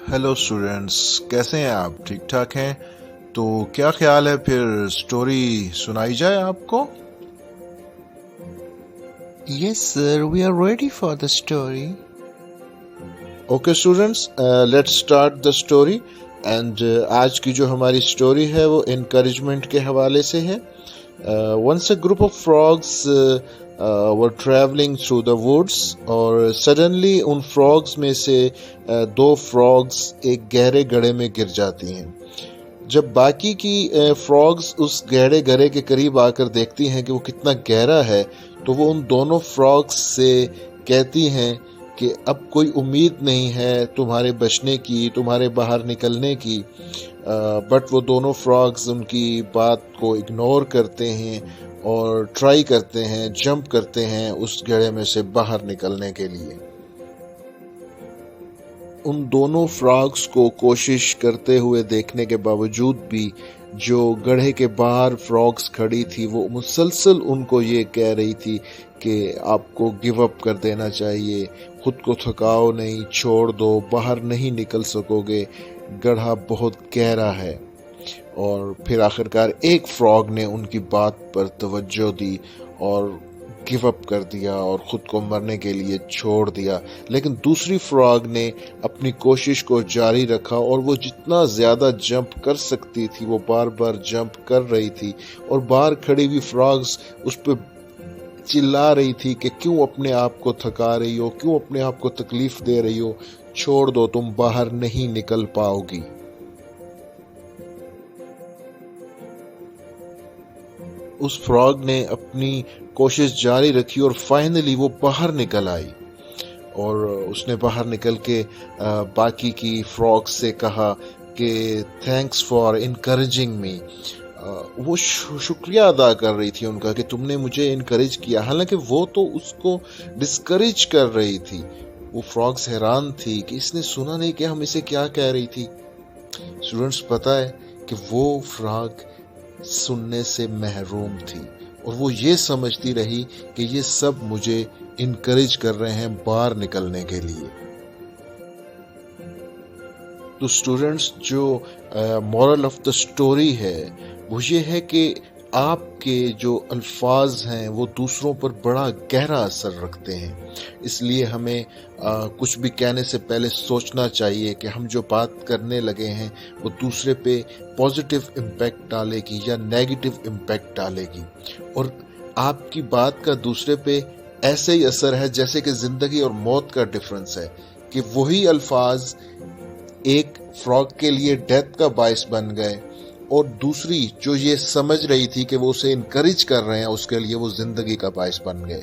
Hello students, कैसे हैं आप? ठीक ठाक हैं? तो क्या ख्याल है, फिर स्टोरी सुनाई जाए आपको? Yes, sir, we are ready for the story. Okay students, let's start the story. And आज की जो हमारी स्टोरी है वो इनकरेजमेंट के हवाले से है। Once a group of frogs were travelling through the woods, और सडनली उन फ्रॉग्स में से दो फ्रॉग्स एक गहरे गड्ढे में गिर जाती हैं। जब बाकी की फ्रॉग्स उस गहरे गड्ढे के करीब आकर देखती हैं कि वो कितना गहरा है, तो वो उन दोनों फ्रॉग्स से कहती हैं कि अब कोई उम्मीद नहीं है तुम्हारे बचने की, तुम्हारे बाहर निकलने की। बट वो दोनों फ्रॉग्स उनकी बात को इग्नोर करते हैं और ट्राई करते हैं, जंप करते हैं उस गड्ढे में से बाहर निकलने के लिए। उन दोनों फ्रॉग्स को कोशिश करते हुए देखने के बावजूद भी जो गड्ढे के बाहर फ्रॉग्स खड़ी थी वो मुसलसल उनको ये कह रही थी कि आपको गिव अप कर देना चाहिए, खुद को थकाओ नहीं, छोड़ दो, बाहर नहीं निकल सकोगे, गड्ढा बहुत गहरा है। और फिर आखिरकार एक फ्रॉग ने उनकी बात पर तवज्जो दी और गिव अप कर दिया और खुद को मरने के लिए छोड़ दिया। लेकिन दूसरी फ्रॉग ने अपनी कोशिश को जारी रखा और वो जितना ज़्यादा जंप कर सकती थी वो बार बार जंप कर रही थी, और बाहर खड़ी हुई फ्रॉग्स उस पर चिल्ला रही थी कि क्यों अपने आप को थका रही हो, क्यों अपने आप को तकलीफ दे रही हो, छोड़ दो, तुम बाहर नहीं निकल पाओगी। उस फ्रॉग ने अपनी कोशिश जारी रखी और फाइनली वो बाहर निकल आई, और उसने बाहर निकल के बाकी की फ्रॉग्स से कहा कि थैंक्स फॉर इनकरेजिंग मी। वो शुक्रिया अदा कर रही थी उनका कि तुमने मुझे इनकरेज किया, हालांकि वो तो उसको डिस्करेज कर रही थी। वो फ्रॉग्स हैरान थी कि इसने सुना नहीं कि हम इसे क्या कह रही थी। स्टूडेंट्स, पता है कि वो फ्रॉग सुनने से महरूम थी और वो ये समझती रही कि ये सब मुझे इनकरेज कर रहे हैं बाहर निकलने के लिए। तो स्टूडेंट्स, जो मॉरल ऑफ द स्टोरी है वो ये है कि आपके जो अल्फाज हैं वो दूसरों पर बड़ा गहरा असर रखते हैं। इसलिए हमें कुछ भी कहने से पहले सोचना चाहिए कि हम जो बात करने लगे हैं वो दूसरे पे पॉजिटिव इम्पैक्ट डालेगी या नेगेटिव इम्पैक्ट डालेगी। और आपकी बात का दूसरे पे ऐसे ही असर है जैसे कि ज़िंदगी और मौत का डिफरेंस है, कि वही अल्फाज एक फ्रॉग के लिए डेथ का बायस बन गए और दूसरी जो ये समझ रही थी कि वो उसे इनकरेज कर रहे हैं उसके लिए वो ज़िंदगी का बायस बन गए।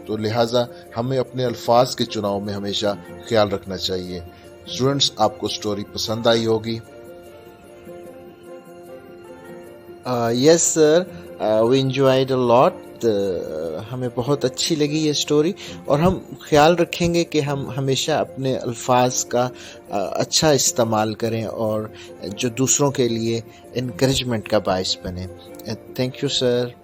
तो लिहाजा हमें अपने अल्फाज के चुनाव में हमेशा ख्याल रखना चाहिए। स्टूडेंट्स, आपको स्टोरी पसंद आई होगी। Yes, sir, we enjoyed a lot. हमें बहुत अच्छी लगी ये स्टोरी, और हम ख्याल रखेंगे कि हम हमेशा अपने अल्फाज का अच्छा इस्तेमाल करें और जो दूसरों के लिए इनकरेजमेंट का बायस बने। Thank you sir.